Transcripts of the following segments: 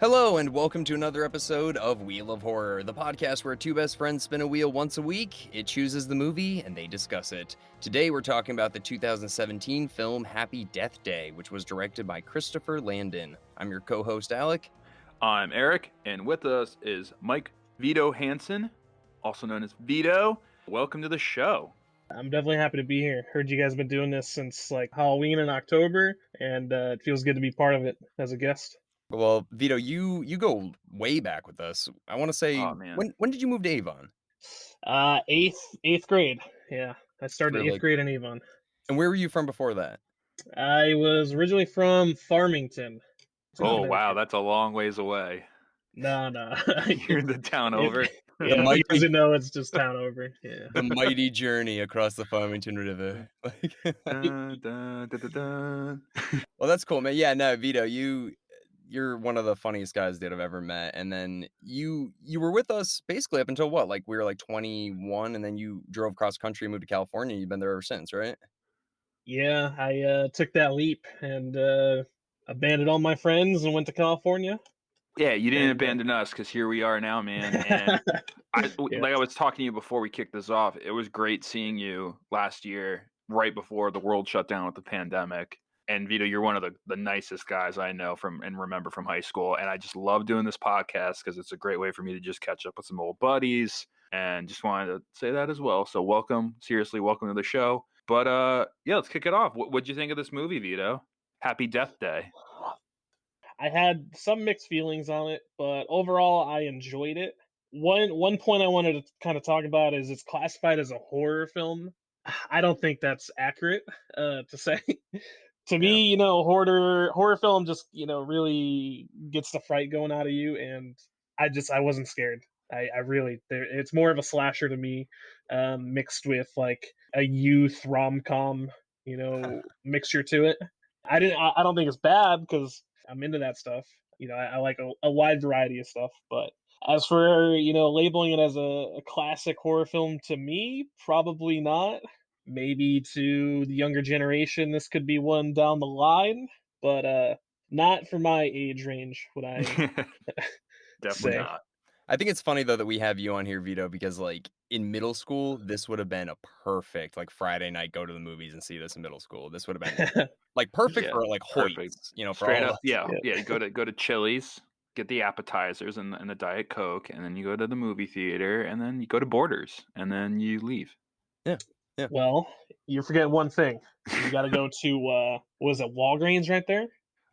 Hello, and welcome to another episode of Wheel of Horror, the podcast where two best friends spin a wheel once a week. It chooses the movie, and they discuss it. Today, we're talking about the 2017 film Happy Death Day, which was directed by Christopher Landon. I'm your co-host, Alec. I'm Erik, and with us is Mike Vito Hansen, also known as Vito. Welcome to the show. I'm definitely happy to be here. Heard you guys have been doing this since like Halloween in October, and it feels good to be part of it as a guest. Well, Vito, you go way back with us. I want to say, when did you move to Avon? Eighth grade. Yeah, I started Really? eighth grade in Avon. And where were you from before that? I was originally from Farmington. Oh, wow, that's a long ways away. No. You're in the town over. Yeah, he doesn't know it's just town over. Yeah. The mighty journey across the Farmington River. Dun, dun, dun, dun, dun. Well, that's cool, man. Yeah, no, Vito, you're one of the funniest guys that I've ever met. And then you were with us basically up until what? Like we were like 21, and then you drove cross country and moved to California. You've been there ever since, right? Yeah, I took that leap and abandoned all my friends and went to California. Yeah, you didn't abandon us because here we are now, man. And like I was talking to you before we kicked this off, it was great seeing you last year, right before the world shut down with the pandemic. And Vito, you're one of the nicest guys I know and remember from high school. And I just love doing this podcast because it's a great way for me to just catch up with some old buddies. And just wanted to say that as well. So welcome to the show. But yeah, let's kick it off. What'd you think of this movie, Vito? Happy Death Day. I had some mixed feelings on it, but overall I enjoyed it. One point I wanted to kind of talk about is it's classified as a horror film. I don't think that's accurate to say. To me, horror film just, really gets the fright going out of you, and I wasn't scared. I really, it's more of a slasher to me, mixed with like a youth rom-com, mixture to it. I don't think it's bad because I'm into that stuff. I like a wide variety of stuff. But as for, labeling it as a classic horror film, to me, probably not. Maybe to the younger generation, this could be one down the line, but not for my age range, would I Definitely say. not. I think it's funny though that we have you on here, Vito, because like in middle school, this would have been a perfect like Friday night go to the movies and see this in middle school. This would have been like perfect for like Hoyts, for straight all up. Yeah. You go to Chili's, get the appetizers and the Diet Coke, and then you go to the movie theater, and then you go to Borders, and then you leave. Yeah. Well, you're forgetting one thing. You got to go to was it Walgreens right there?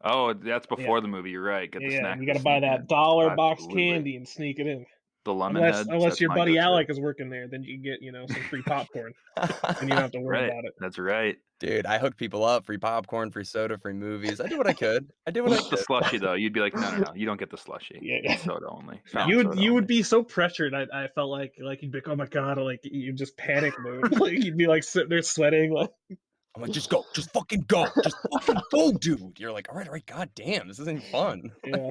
Oh, that's before the movie. You're right. Get the snack. You got to buy that $1 box Absolutely. candy and sneak it in. The lemon heads. Unless your buddy Alec is working there, then you can get some free popcorn, and you don't have to worry about it. That's right, dude. I hooked people up: free popcorn, free soda, free movies. I did what I could. The slushy though, you'd be like, no, you don't get the slushy. Yeah. Soda only. You would be so pressured. I felt like you'd be like, oh my god, like you just panic mode. Like you'd be like sitting there sweating. Like I'm like, just fucking go, dude. You're like, all right, god damn, this isn't fun. Yeah.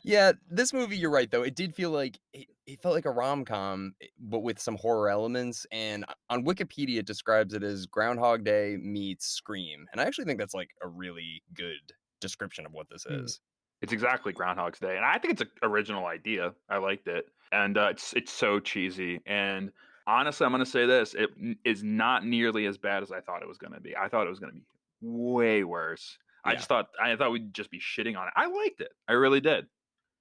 Yeah, this movie, you're right, though. It did feel like, it felt like a rom-com, but with some horror elements. And on Wikipedia, it describes it as Groundhog Day meets Scream. And I actually think that's like a really good description of what this is. It's exactly Groundhog's Day. And I think it's an original idea. I liked it. And it's so cheesy. And honestly, I'm going to say this. It is not nearly as bad as I thought it was going to be. I thought it was going to be way worse. Yeah. I thought we'd just be shitting on it. I liked it. I really did.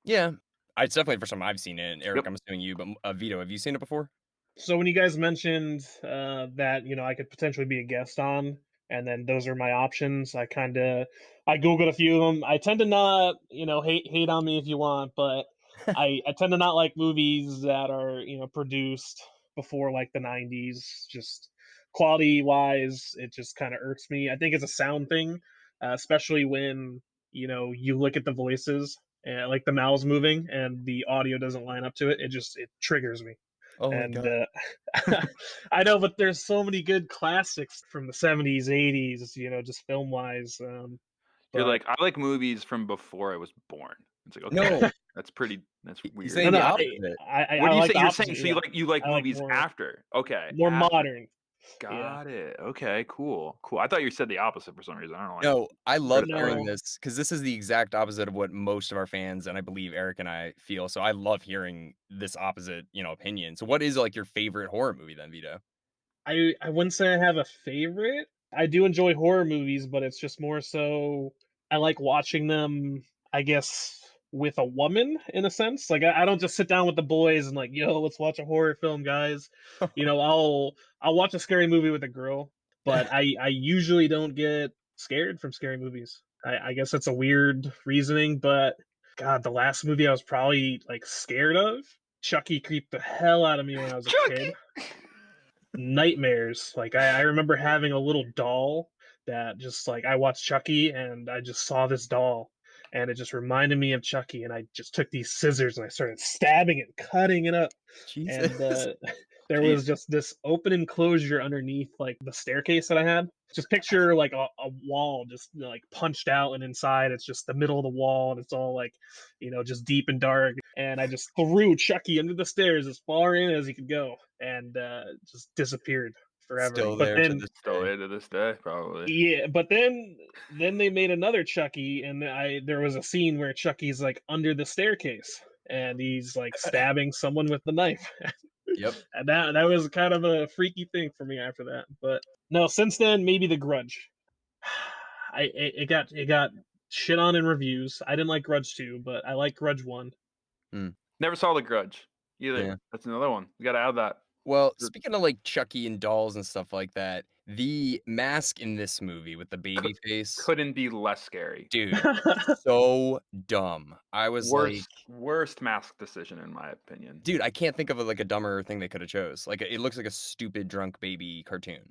Yeah, it's definitely the first time I've seen it. Erik, I'm assuming you, but Vito, have you seen it before? So when you guys mentioned that, I could potentially be a guest on, and then those are my options, I Googled a few of them. I tend to not, hate on me if you want, but I tend to not like movies that are, produced before like the 90s. Just quality-wise, it just kind of irks me. I think it's a sound thing, especially when, you look at the voices. And like the mouths moving and the audio doesn't line up to it, it triggers me. Oh my God. I know, but there's so many good classics from the 70s, 80s, just film wise. You're like, I like movies from before I was born. It's like, okay, no, that's weird. You're saying the opposite. What do you say? You're saying so you like movies after? Okay, more modern. Got it. Okay, cool. I thought you said the opposite for some reason. I don't know. No, I love hearing No. this because this is the exact opposite of what most of our fans and I believe Eric and I feel. So I love hearing this opposite, opinion. So what is like your favorite horror movie then, Vito? I wouldn't say I have a favorite. I do enjoy horror movies, but it's just more so I like watching them, I guess, with a woman in a sense. Like I don't just sit down with the boys and like, yo, let's watch a horror film, guys. I'll watch a scary movie with a girl, but I usually don't get scared from scary movies. I guess that's a weird reasoning, but God, the last movie I was probably like scared of, Chucky creeped the hell out of me when I was a kid. Chucky. Nightmares. Like I remember having a little doll that just like I watched Chucky and I just saw this doll and it just reminded me of Chucky and I just took these scissors and I started stabbing it, cutting it up. Jesus. And there was just this open enclosure underneath like the staircase that I had. Just picture like a wall just like punched out and inside it's just the middle of the wall and it's all like, just deep and dark. And I just threw Chucky under the stairs as far in as he could go and just disappeared forever. Still But there to then this Still day. there to this day, probably. yeah, but then they made another Chucky and there was a scene where Chucky's like under the staircase and he's like stabbing someone with the knife. Yep. And that was kind of a freaky thing for me after that. But no, since then maybe The Grudge. It got shit on in reviews. I didn't like Grudge 2, but I like Grudge 1. Never saw The Grudge either. Yeah. That's another one. We got to add that. Well, speaking of like Chucky and dolls and stuff like that, the mask in this movie with the baby face, Couldn't be less scary. dude, so dumb. I was like, Worst mask decision in my opinion. dude, I can't think of like a dumber thing they could have chose. Like it looks like a stupid drunk baby cartoon.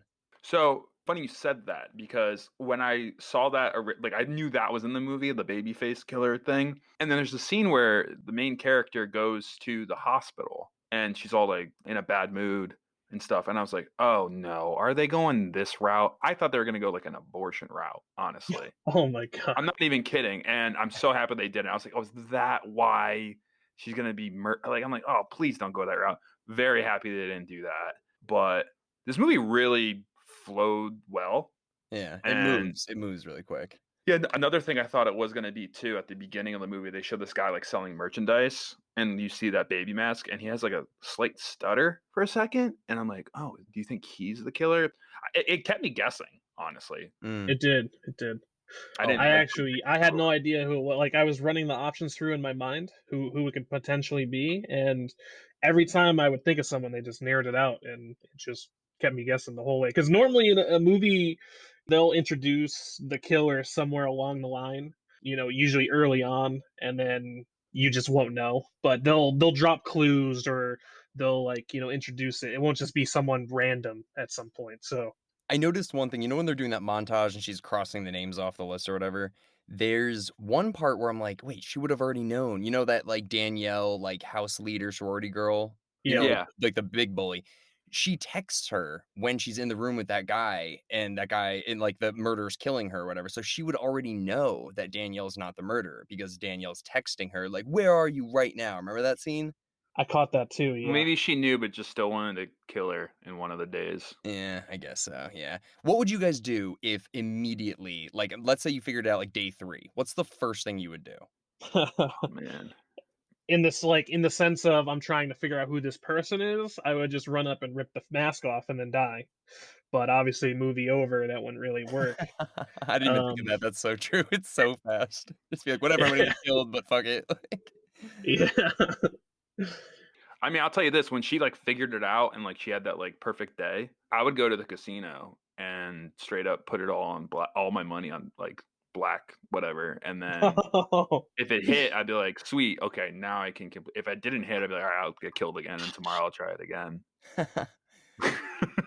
So funny you said that because when I saw that, like I knew that was in the movie, the baby face killer thing. And then there's a scene where the main character goes to the hospital and she's all like in a bad mood and stuff. And I was like, oh no, are they going this route? I thought they were going to go like an abortion route, honestly. Oh my god. I'm not even kidding. And I'm so happy they did it. I was like, oh, is that why she's going to be like, I'm like, oh, please don't go that route. Very happy they didn't do that. But this movie really flowed well. Yeah, And it moves really quick. yeah, another thing I thought it was going to be too, at the beginning of the movie, they show this guy like selling merchandise and you see that baby mask and he has like a slight stutter for a second. And I'm like, oh, do you think he's the killer? It kept me guessing, honestly. It did. I had no idea who it was. Like I was running the options through in my mind who it could potentially be, and every time I would think of someone, they just narrowed it out, and it just kept me guessing the whole way. Because normally in a movie, they'll introduce the killer somewhere along the line, usually early on, and then you just won't know. But they'll drop clues or they'll like introduce it. It won't just be someone random at some point. So I noticed one thing, when they're doing that montage and she's crossing the names off the list or whatever, there's one part where I'm like, wait, she would have already known. You know that like Danielle, like house leader sorority girl? Yeah. Like the big bully. She texts her when she's in the room with that guy and like the murderer's killing her or whatever. So she would already know that Danielle's not the murderer because Danielle's texting her like, where are you right now? Remember that scene? I caught that too. Yeah. Maybe she knew, but just still wanted to kill her in one of the days. Yeah, I guess so. Yeah. What would you guys do if immediately, like, let's say you figured it out like day 3? What's the first thing you would do? Oh, man. In the sense of I'm trying to figure out who this person is, I would just run up and rip the mask off and then die. But obviously, movie over, that wouldn't really work. I didn't even think of that. That's so true. It's so fast. Just be like, whatever, I'm gonna get killed, but fuck it. Yeah. I mean, I'll tell you this: when she like figured it out and like she had that like perfect day, I would go to the casino and straight up put it all on all my money on like black whatever, and then if it hit, I'd be like, sweet, okay, now I can. If I didn't hit, I'd be like, all right, I'll get killed again, and tomorrow I'll try it again.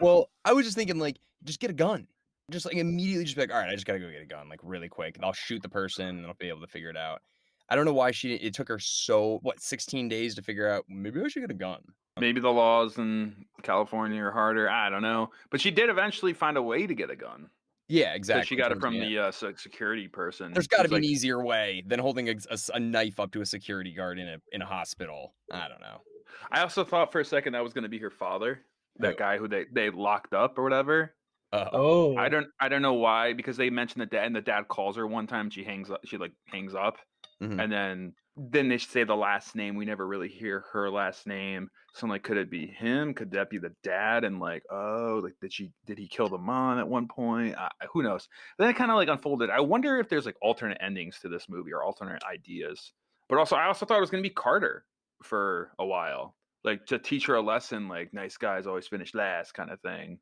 Well, I was just thinking, like, just get a gun. Just like immediately, just be like, all right, I just gotta go get a gun, like really quick, and I'll shoot the person, and I'll be able to figure it out. I don't know why it took her 16 days to figure out, maybe I should get a gun. Maybe the laws in California are harder. I don't know. But she did eventually find a way to get a gun. Yeah, exactly. So she got it from the security person. There's got to be an easier way than holding a knife up to a security guard in a hospital. I don't know. I also thought for a second that was going to be her father. that guy who they locked up or whatever. Oh, I don't know why, because they mentioned the dad, and the dad calls her one time. She hangs up. She like hangs up, and then they say the last name. We never really hear her last name. So I'm like, could it be him? Could that be the dad? And like, oh, like did he kill the mom at one point? Who knows? Then it kind of like unfolded. I wonder if there's like alternate endings to this movie or alternate ideas. But also, I also thought it was gonna be Carter for a while, like to teach her a lesson, like nice guys always finish last kind of thing.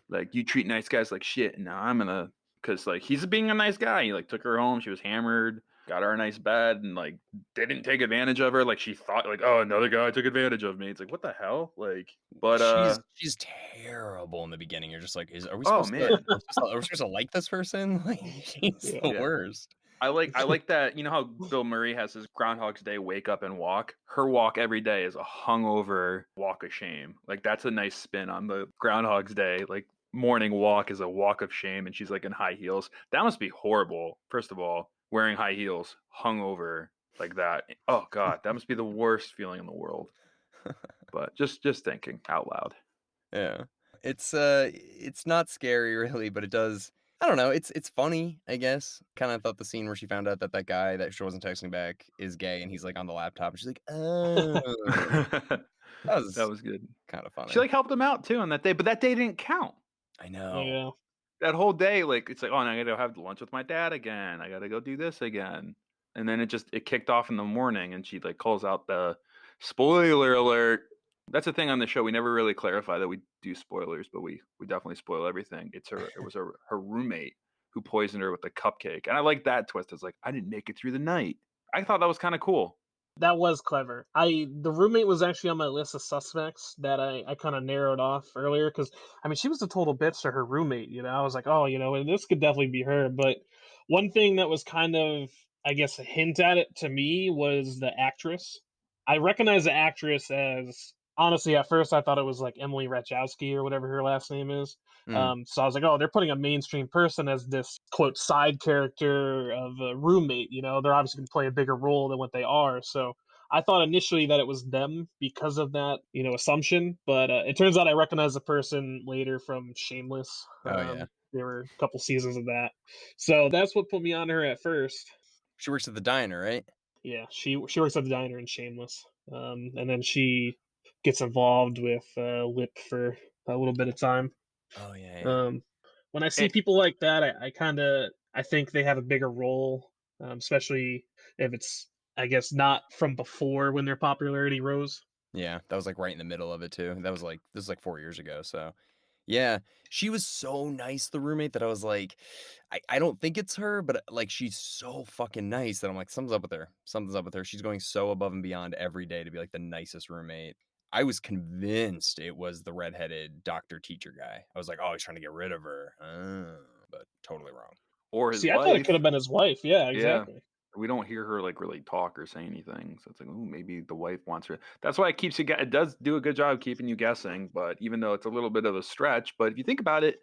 Like, you treat nice guys like shit, and now I'm gonna, because like he's being a nice guy. He like took her home. She was hammered, got her a nice bed, and like didn't take advantage of her. Like she thought like, oh, another guy took advantage of me. It's like, what the hell? Like, but she's terrible in the beginning. You're just like, are we oh supposed man, are we supposed to like this person? Like, she's the worst. I like that. You know how Bill Murray has his Groundhog's Day wake up and walk? Her walk every day is a hungover walk of shame. Like, that's a nice spin on the Groundhog's Day. Like, morning walk is a walk of shame, and she's like in high heels. That must be horrible. First of all, wearing high heels, hungover like that. Oh God, that must be the worst feeling in the world. But just thinking out loud. Yeah. It's not scary really, but it does. I don't know. It's funny, I guess. Kind of thought the scene where she found out that guy that she wasn't texting back is gay, and he's like on the laptop, and she's like, "Oh." That was good. Kind of funny. She like helped him out too on that day, but that day didn't count. I know. Yeah. That whole day, like, it's like, oh, and I gotta go have lunch with my dad again. I gotta go do this again. And then it kicked off in the morning, and she like calls out the spoiler alert. That's the thing on the show. We never really clarify that we do spoilers, but we definitely spoil everything. It was her roommate who poisoned her with the cupcake. And I like that twist. It's like, I didn't make it through the night. I thought that was kind of cool. That was clever. The roommate was actually on my list of suspects that I kind of narrowed off earlier, because I mean, she was a total bitch to her roommate. I was like, oh, and this could definitely be her. But one thing that was kind of, I guess, a hint at it to me was the actress. I recognize the actress as, honestly, at first I thought it was like Emily Ratajkowski or whatever her last name is. So I was like, oh, they're putting a mainstream person as this quote side character of a roommate. They're obviously going to play a bigger role than what they are. So I thought initially that it was them because of that, assumption. But it turns out I recognize the person later from Shameless. Oh yeah, there were a couple seasons of that. So that's what put me on her at first. she works at the diner, right? Yeah, she works at the diner in Shameless, and then she gets involved with Lip for a little bit of time. Oh yeah. When I see people like that, I think they have a bigger role, especially if it's, I guess, not from before when their popularity rose. Yeah, that was like right in the middle of it too. This was like 4 years ago. So yeah, she was so nice, the roommate, that I was like, I don't think it's her, but like she's so fucking nice that I'm like, something's up with her. Something's up with her. She's going so above and beyond every day to be like the nicest roommate. I was convinced it was the redheaded doctor teacher guy. I was like, oh, he's trying to get rid of her. But totally wrong. Or his See, wife. I thought it could have been his wife. Yeah, exactly. Yeah. We don't hear her like really talk or say anything, so it's like, oh, maybe the wife wants her. That's why it keeps you. It does do a good job keeping you guessing, but even though it's a little bit of a stretch, but if you think about it,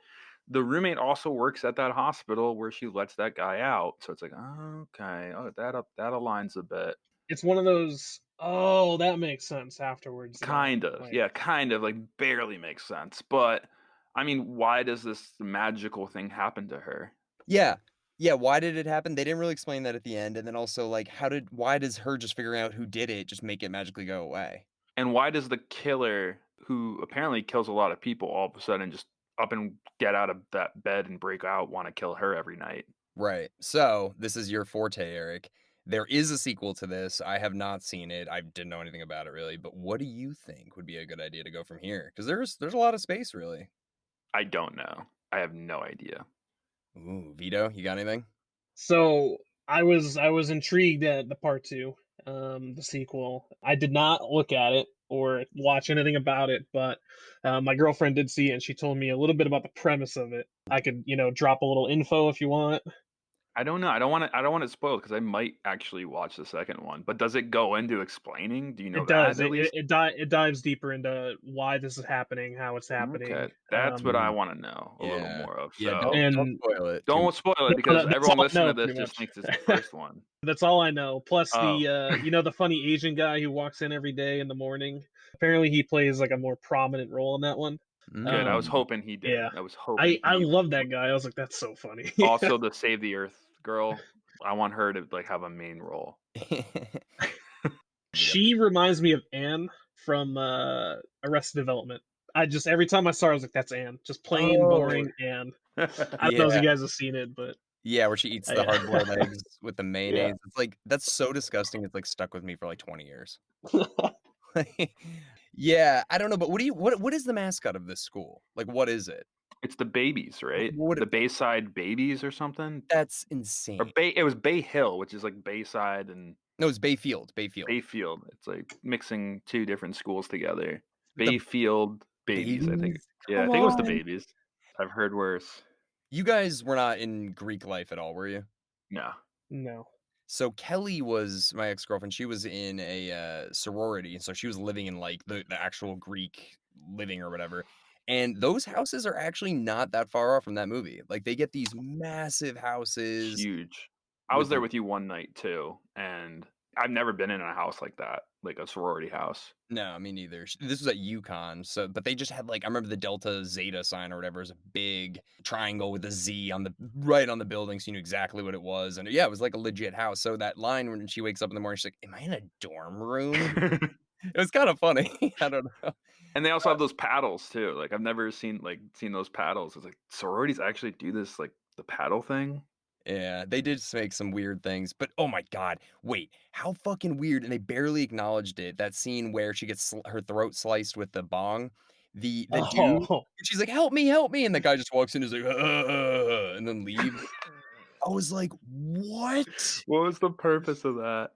the roommate also works at that hospital where she lets that guy out. So it's like, oh, okay, oh, that aligns a bit. It's one of those. Oh, that makes sense afterwards. Kind of, like barely makes sense. But I mean, why does this magical thing happen to her? Yeah. Why did it happen? They didn't really explain that at the end. And then also, like, why does her just figuring out who did it just make it magically go away? And why does the killer, who apparently kills a lot of people, all of a sudden just up and get out of that bed and break out, want to kill her every night? Right. So this is your forte, Eric. There is a sequel to this. I have not seen it. I didn't know anything about it really. But what do you think would be a good idea to go from here? Because there's a lot of space, really. I don't know. I have no idea. Ooh, Vito, you got anything? So I was intrigued at the part 2, the sequel. I did not look at it or watch anything about it, but my girlfriend did see it, and she told me a little bit about the premise of it. I could, drop a little info if you want. I don't know. I don't want it spoiled because I might actually watch the second one. But does it go into explaining? Do you know it does. At least? It dives deeper into why this is happening, how it's happening. Okay, that's what I want to know a little more of. Yeah, so. don't spoil it. Don't spoil it because everyone listening to this just much. thinks it's the first one. That's all I know. Plus the the funny Asian guy who walks in every day in the morning. Apparently, he plays like a more prominent role in that one. Good. I was hoping he did. Yeah. I was hoping. I love that guy. I was like, that's so funny. Also, the Save the Earth girl. I want her to like have a main role. She reminds me of Anne from Arrested Development. I just every time I saw her, I was like, that's Anne. Just plain boring Anne. I don't know if you guys have seen it, but yeah, where she eats the hard-boiled eggs with the mayonnaise. Yeah. It's like that's so disgusting. It's like stuck with me for like 20 years. Yeah, I don't know, but what is the mascot of this school? Like, what is it? It's the babies, right? What- The Bayside Babies or something. That's insane. Or it was Bay Hill, which is like Bayside and No, it's Bayfield. Bayfield. Bayfield. It's like mixing two different schools together. The Bayfield Babies, I think. babies? Yeah, I Come think it was the on. Babies. I've heard worse. You guys were not in Greek life at all, were you? No. no. So Kelly was my ex-girlfriend. She was in a sorority, so she was living in like the actual Greek living or whatever. And those houses are actually not that far off from that movie. Like they get these massive houses. Huge. I was there with you one night too, and I've never been in a house like that, like a sorority house. No, me neither. This was at UConn, so but they just had like I remember the Delta Zeta sign or whatever is a big triangle with a Z on the right on the building, so you knew exactly what it was. And yeah, it was like a legit house. So that line when she wakes up in the morning, she's like, "Am I in a dorm room?" It was kind of funny. I don't know. And they also have those paddles too. Like I've never seen those paddles. It's like sororities actually do this, like the paddle thing. Yeah, they did make some weird things, but oh my god, wait, how fucking weird! And they barely acknowledged it. That scene where she gets her throat sliced with the bong, the dude, she's like, "Help me, help me!" And the guy just walks in, and is like, and then leaves. I was like, "What?" What was the purpose of that?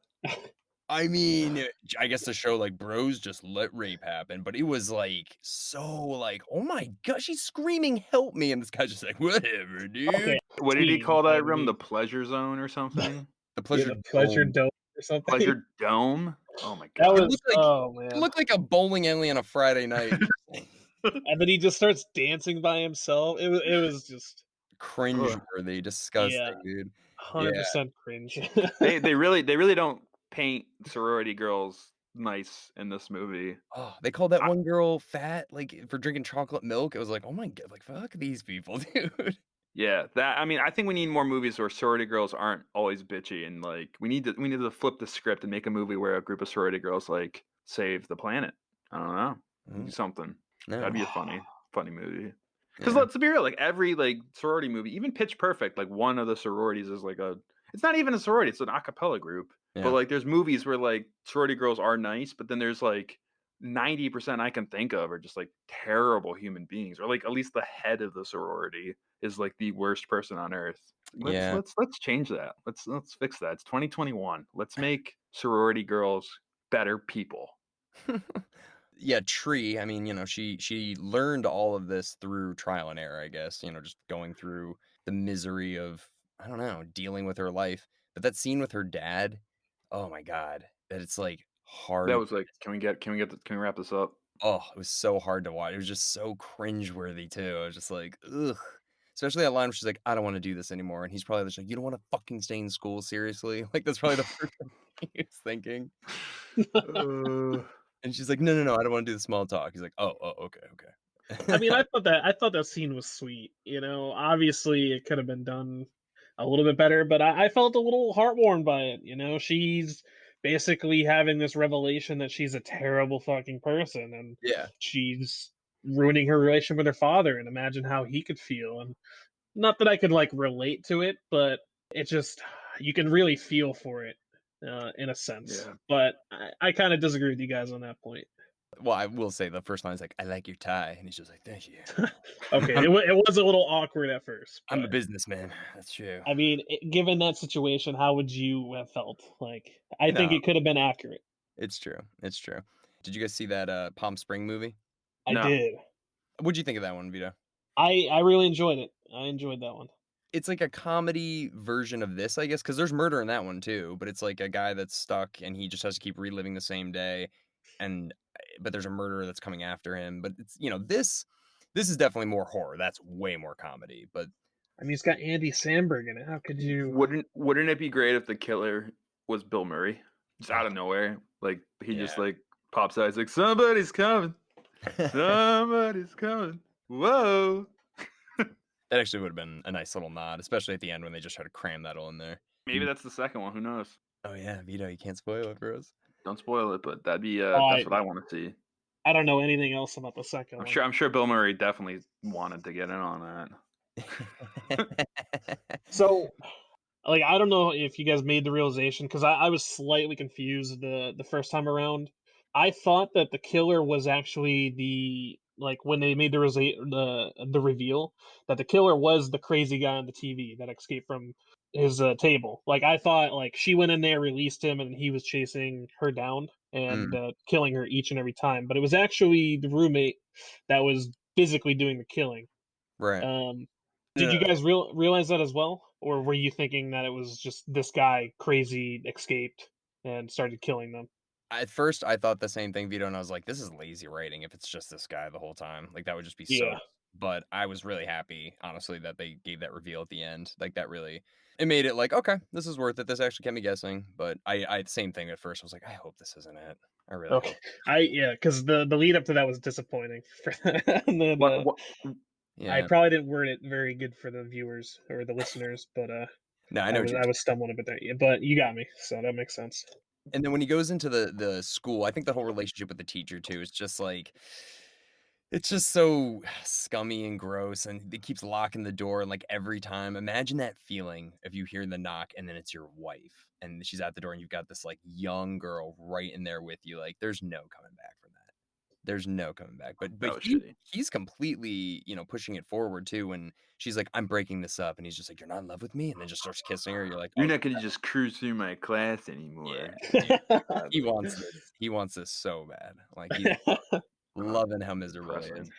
I mean, I guess to show like bros just let rape happen, but it was like so like, oh my god, she's screaming, "Help me!" And this guy's just like, "Whatever, dude." Okay. What did he call that room? The pleasure zone or something? The pleasure, the pleasure dome or something. Pleasure dome. Oh my That god! was It looked like a bowling alley on a Friday night. And then he just starts dancing by himself. It was just Cringe-worthy, disgusting, dude. 100% cringe. They really don't paint sorority girls nice in this movie. Oh, they called that one girl fat, like, for drinking chocolate milk. It was like, "Oh my god, like, fuck these people, dude." Yeah, I mean, I think we need more movies where sorority girls aren't always bitchy, and like we need to flip the script and make a movie where a group of sorority girls like save the planet. I don't know, do something. No. That'd be a funny movie. Because let's be real, like every like sorority movie, even Pitch Perfect, like one of the sororities is like it's not even a sorority, it's an a cappella group. Yeah. But like there's movies where like sorority girls are nice, but then there's like 90% I can think of are just like terrible human beings, or like at least the head of the sorority is like the worst person on earth. Let's change that. Let's fix that. It's 2021. Let's make sorority girls better people. Yeah, Tree, I mean, you know, she learned all of this through trial and error, I guess, you know, just going through the misery of, I don't know, dealing with her life. But that scene with her dad, oh my god, that it's like hard. That was like, can we wrap this up? Oh, it was so hard to watch. It was just so cringeworthy too. I was just like, ugh. Especially that line where she's like, "I don't want to do this anymore," and he's probably just like, "You don't want to fucking stay in school, seriously?" Like that's probably the first thing he was thinking. And she's like, "No, I don't want to do the small talk." He's like, "Oh, okay." I mean, I thought that scene was sweet. You know, obviously it could have been done a little bit better, but I felt a little heartwarmed by it. You know, she's basically having this revelation that she's a terrible fucking person, and yeah, she's ruining her relationship with her father. And imagine how he could feel. And not that I could like relate to it, but it just you can really feel for it in a sense. Yeah. But I kind of disagree with you guys on that point. well, I will say the first line is like, "I like your tie," and he's just like, "Thank you." Okay, it was a little awkward at first. I'm a businessman. That's true. I mean, given that situation, how would you have felt? Like, I think it could have been accurate. It's true. Did you guys see that Palm Spring movie? I did. What'd you think of that one, Vito? I really enjoyed it. I enjoyed that one. It's like a comedy version of this, I guess, because there's murder in that one too. But it's like a guy that's stuck and he just has to keep reliving the same day, but there's a murderer that's coming after him. But it's this is definitely more horror. That's way more comedy. But I mean, it's got Andy Samberg in it. How could you? Wouldn't it be great if the killer was Bill Murray, just out of nowhere? Like he just like Pops out, he's like, somebody's coming. Somebody's coming. Whoa. That actually would have been a nice little nod, especially at the end when they just try to cram that all in there. Maybe that's the second one. Who knows? Oh yeah, Vito, you can't spoil it for us. Don't spoil it, but that'd be Oh, that's what I want to see. I don't know anything else about the second one. I'm sure Bill Murray definitely wanted to get in on that. So, like, I don't know if you guys made the realization, because I was slightly confused the first time around. I thought that the killer was actually when they made the reveal that the killer was the crazy guy on the TV that escaped from his table. Like, I thought like she went in there, released him, and he was chasing her down and killing her each and every time. But it was actually the roommate that was physically doing the killing. Right. Did you guys realize that as well, or were you thinking that it was just this guy crazy escaped and started killing them? At first, I thought the same thing, Vito, and I was like, this is lazy writing if it's just this guy the whole time. Like, that would just be so... Yeah. But I was really happy, honestly, that they gave that reveal at the end. Like, that really... It made it like, okay, this is worth it. This actually kept me guessing. But I same thing at first. I was like, I hope this isn't it. I really hope. Because the lead up to that was disappointing. Yeah. I probably didn't word it very good for the viewers or the listeners, but No, I know I was stumbling a bit there. But you got me, so that makes sense. And then when he goes into the school, I think the whole relationship with the teacher too is just like, it's just so scummy and gross, and it keeps locking the door, and like every time, imagine that feeling if you hear the knock and then it's your wife and she's at the door and you've got this like young girl right in there with you. Like, there's no coming back from that. There's no coming back. But he's completely, pushing it forward too. When she's like, I'm breaking this up, and he's just like, you're not in love with me, and then just starts kissing her. You're like, you're not gonna just cruise through my class anymore. Yeah, he wants this. He wants this so bad. Like, he's loving how miserable he is.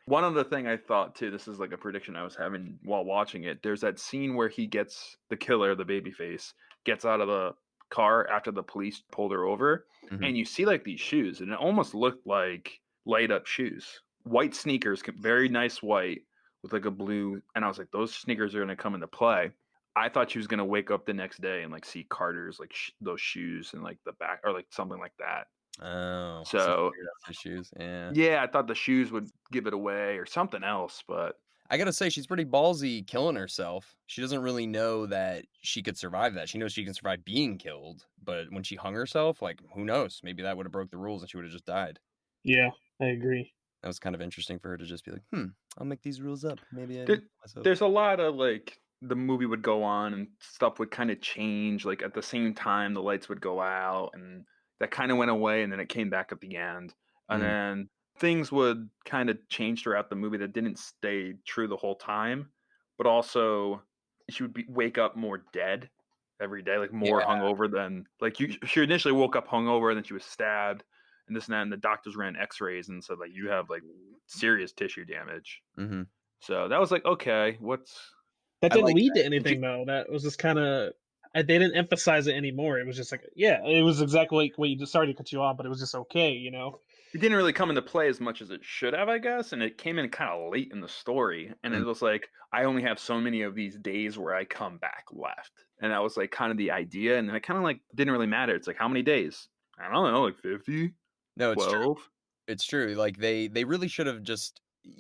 One other thing I thought too, this is like a prediction I was having while watching it. There's that scene where he gets the killer, the babyface, gets out of the car after the police pulled her over, and you see like these shoes, and it almost looked like light up shoes, white sneakers, very nice white with like a blue, and I was like, those sneakers are gonna come into play. I thought she was gonna wake up the next day and like see Carter's like those shoes and like the back or like something like that. Oh, so shoes, yeah. Yeah, I thought the shoes would give it away or something else, but I gotta say, she's pretty ballsy killing herself. She doesn't really know that she could survive that. She knows she can survive being killed, but when she hung herself, like, who knows? Maybe that would have broke the rules and she would have just died. Yeah, I agree. That was kind of interesting for her to just be like, I'll make these rules up. Maybe there's a lot of like the movie would go on and stuff would kind of change. Like at the same time, the lights would go out and that kind of went away, and then it came back at the end, and then things would kind of change throughout the movie that didn't stay true the whole time, but also she would wake up more dead every day, like more hungover than like she initially woke up hungover, and then she was stabbed and this and that, and the doctors ran x-rays and said like you have like serious tissue damage. So that was like, okay, that didn't lead to anything though. That was just kind of, they didn't emphasize it anymore. It was just like, it was exactly like what you just, sorry to cut you off, but it was just okay, It didn't really come into play as much as it should have, I guess, and it came in kind of late in the story, and it was like, I only have so many of these days where I come back left, and that was like kind of the idea, and it kind of like didn't really matter. It's like, how many days? I don't know, like 50? No, it's 12? true. It's true. Like they really should have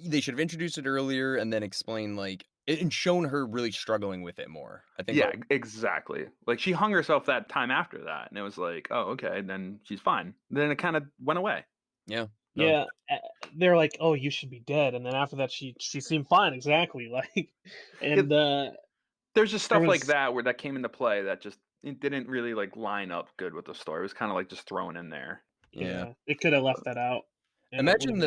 they should have introduced it earlier and then explained like and shown her really struggling with it more. I think. Yeah, exactly. Like she hung herself that time after that, and it was like, oh, okay, then she's fine. Then it kind of went away. Yeah. No. Yeah, they're like, oh, you should be dead, and then after that, she seemed fine. Exactly, like, and there's just stuff like that where that came into play that just it didn't really like line up good with the story. It was kind of like just thrown in there. Yeah, it could have left that out. Imagine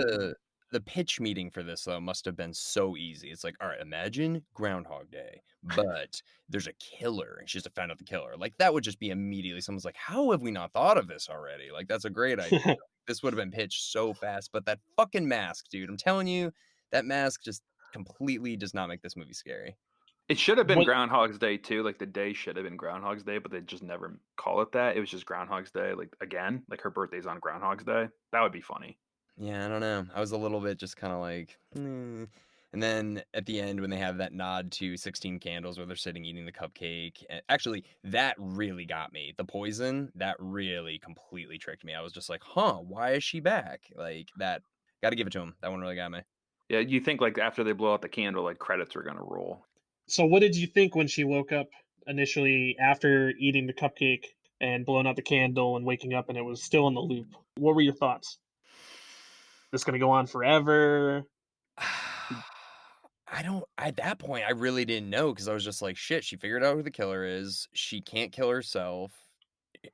the pitch meeting for this though must have been so easy. It's like, all right, imagine Groundhog Day, but there's a killer and she has to find out the killer. Like that would just be immediately someone's like, how have we not thought of this already? Like that's a great idea. This would have been pitched so fast, but that fucking mask, dude, I'm telling you, that mask just completely does not make this movie scary. It should have been Groundhog's Day too. Like the day should have been Groundhog's Day, but they just never call it that. It was just Groundhog's Day. Like again, like her birthday's on Groundhog's Day. That would be funny. Yeah, I don't know. I was a little bit just kind of like, And then at the end, when they have that nod to 16 Candles where they're sitting eating the cupcake, actually, that really got me. The poison, that really completely tricked me. I was just like, huh, why is she back? Like, that, got to give it to him. That one really got me. Yeah, you think like after they blow out the candle, like credits are gonna roll. So what did you think when she woke up initially after eating the cupcake and blowing out the candle and waking up and it was still in the loop? What were your thoughts? This going to go on forever? At that point, I really didn't know because I was just like, shit, she figured out who the killer is. She can't kill herself.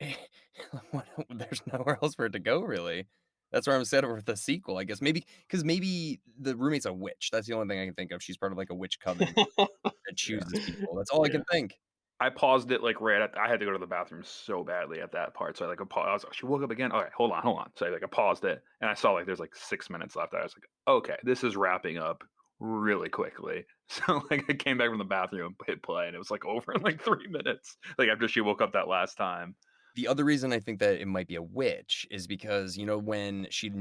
There's nowhere else for it to go, really. That's where I'm set over the sequel, I guess. Because maybe the roommate's a witch. That's the only thing I can think of. She's part of like a witch coven that chooses people. That's all I can think. I paused it like I had to go to the bathroom so badly at that part. So I like paused. She woke up again. Okay, hold on. So I paused it and I saw like there's like 6 minutes left. I was like, okay, this is wrapping up really quickly. So like I came back from the bathroom, hit play, and it was like over in like 3 minutes. Like after she woke up that last time. The other reason I think that it might be a witch is because, when she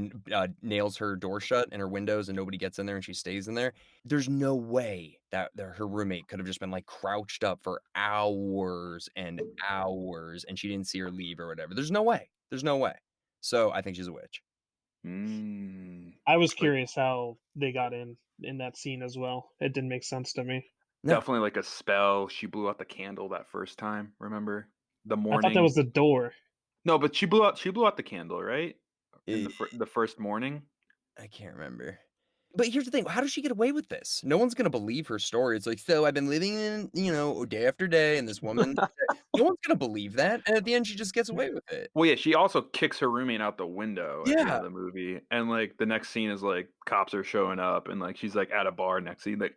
nails her door shut and her windows and nobody gets in there and she stays in there, there's no way that her roommate could have just been like crouched up for hours and hours and she didn't see her leave or whatever. There's no way. There's no way. So I think she's a witch. I was curious how they got in that scene as well. It didn't make sense to me. No. Definitely like a spell. She blew out the candle that first time, remember? The morning. I thought that was the door. No, but she blew out the candle, right? In the first morning. I can't remember. But here's the thing. How does she get away with this? No one's going to believe her story. It's like, so I've been living in, day after day, and this woman, no one's going to believe that. And at the end, she just gets away with it. Well, yeah, she also kicks her roommate out the window at the end of the movie. And like the next scene is like cops are showing up and like she's like at a bar next scene, like,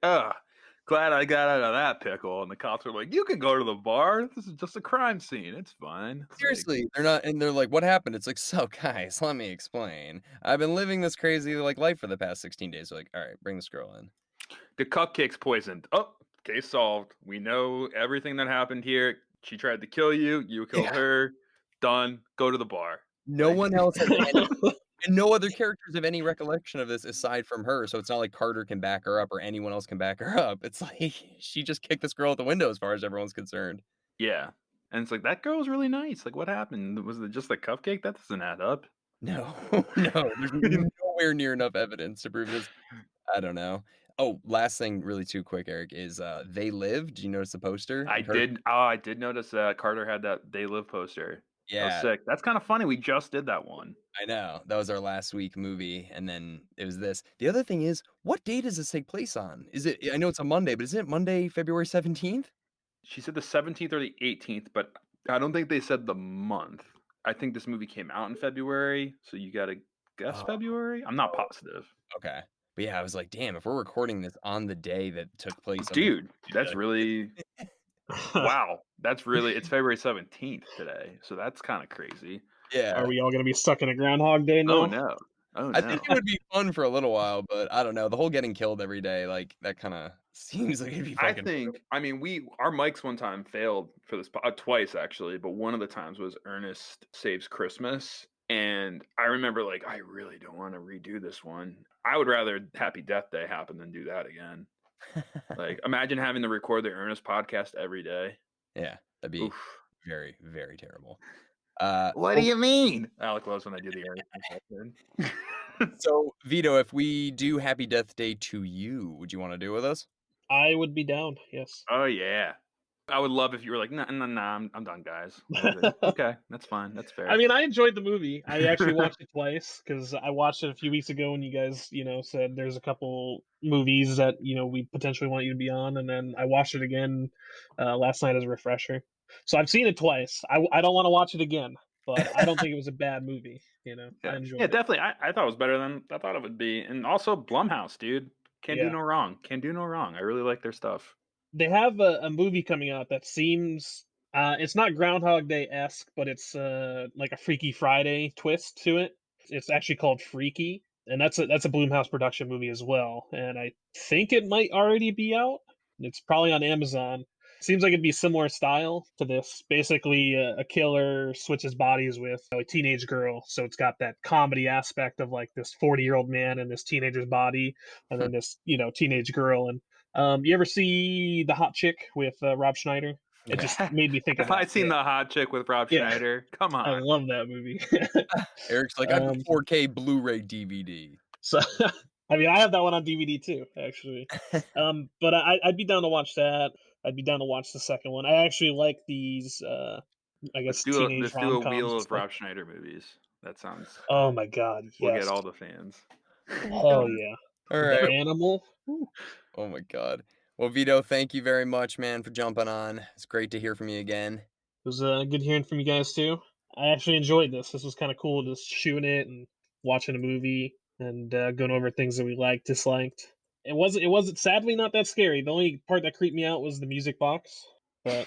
glad I got out of that pickle. And the cops are like, you can go to the bar. This is just a crime scene. It's fine. Seriously, they're not, and they're like, what happened? It's like, so guys, let me explain. I've been living this crazy like life for the past 16 days. They're like, all right, bring this girl in. The cupcake's poisoned. Oh, case solved. We know everything that happened here. She tried to kill you. You killed her. Done. Go to the bar. No one else has any, and no other characters have any recollection of this aside from her. So it's not like Carter can back her up or anyone else can back her up. It's like she just kicked this girl out the window as far as everyone's concerned. Yeah. And it's like, that girl was really nice. Like, what happened? Was it just the cupcake? That doesn't add up. No. There's nowhere near enough evidence to prove this. I don't know. Oh, last thing really too quick, Eric, is They Live. Did you notice the poster? I did notice that Carter had that They Live poster. Yeah. That was sick. That's kind of funny. We just did that one. I know. That was our last week movie, and then it was this. The other thing is, what day does this take place on? I know it's a Monday, but isn't it Monday, February 17th? She said the 17th or the 18th, but I don't think they said the month. I think this movie came out in February, so you got to guess February? I'm not positive. Okay. But yeah, I was like, damn, if we're recording this on the day that took place. Dude, that's really... Wow. It's February 17th today, so that's kind of crazy. Yeah. Are we all going to be stuck in a Groundhog Day now? Oh, no. I think it would be fun for a little while, but I don't know. The whole getting killed every day, like, that kind of seems like it'd be fucking... our mics one time failed for this, twice actually, but one of the times was Ernest Saves Christmas. And I remember, like, I really don't want to redo this one. I would rather Happy Death Day happen than do that again. Like, imagine having to record the Ernest podcast every day. Yeah, that'd be very, very terrible. What do you mean? Alec Lawless when I do the Ernest. So, Vito, if we do Happy Death Day to you, would you want to do it with us? I would be down, yes. Oh, yeah. I would love if you were like, nah, I'm done, guys. Okay, that's fine. That's fair. I mean, I enjoyed the movie. I actually watched it twice because I watched it a few weeks ago when you guys, said there's a couple movies that, we potentially want you to be on. And then I watched it again last night as a refresher. So I've seen it twice. I don't want to watch it again, but I don't think it was a bad movie. I enjoyed it. Definitely. I thought it was better than I thought it would be. And also Blumhouse, dude. Can't do no wrong. Can't do no wrong. I really like their stuff. They have a movie coming out that seems it's not Groundhog Day-esque, but it's like a Freaky Friday twist to it. It's actually called Freaky, and that's a Blumhouse production movie as well. And I think it might already be out. It's probably on Amazon. Seems like it'd be similar style to this. Basically, a killer switches bodies with a teenage girl, so it's got that comedy aspect of like this 40-year-old man in this teenager's body, and then this teenage girl. And you ever see The Hot Chick with Rob Schneider? It just made me think of Have I that. seen The Hot Chick with Rob Yeah. Schneider? Come I on. love that movie. Eric's like, I have a 4K Blu-ray DVD. So, I mean, I have that one on DVD too, actually. But I'd be down to watch that. I'd be down to watch the second one. I actually like these, I guess, teenage Let's do a rom-coms wheel and of stuff. Rob Schneider movies. That sounds. Oh my God, We'll yes. get all the fans. Hell yeah. All The right. Animal. Oh my God. Well, Vito, thank you very much, man, for jumping on. It's great to hear from you again. It was good hearing from you guys too. I actually enjoyed this. This was kind of cool, just shooting it and watching a movie and going over things that we liked, disliked. It wasn't sadly not that scary. The only part that creeped me out was the music box. But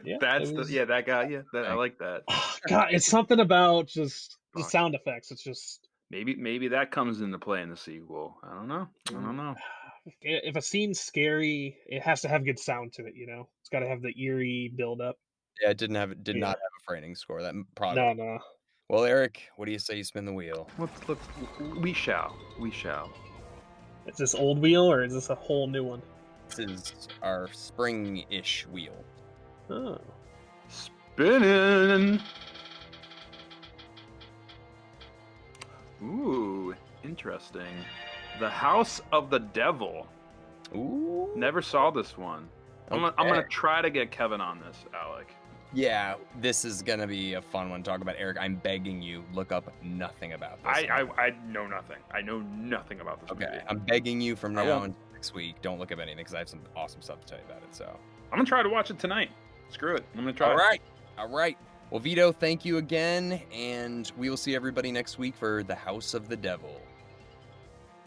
yeah, that guy. Yeah, I like that. God, it's something about just the sound effects. It's just maybe that comes into play in the sequel. I don't know. If a scene's scary, it has to have good sound to it. It's got to have the eerie build up. Yeah, it did not have a frightening score. That probably. No. Well, Eric, what do you say you spin the wheel? We shall. Is this old wheel or is this a whole new one? This is our spring-ish wheel. Oh. Spinning. Ooh, interesting. The House of the Devil. Ooh. Never saw this one. I'm gonna try to get Kevin on this, Alec. Yeah, this is gonna be a fun one to talk about. Eric, I'm begging you, look up nothing about this. I know nothing. I know nothing about this movie. I'm begging you from now until next week. Don't look up anything because I have some awesome stuff to tell you about it. So I'm gonna try to watch it tonight. Screw it. I'm gonna try. All right. Well, Vito, thank you again, and we will see everybody next week for The House of the Devil.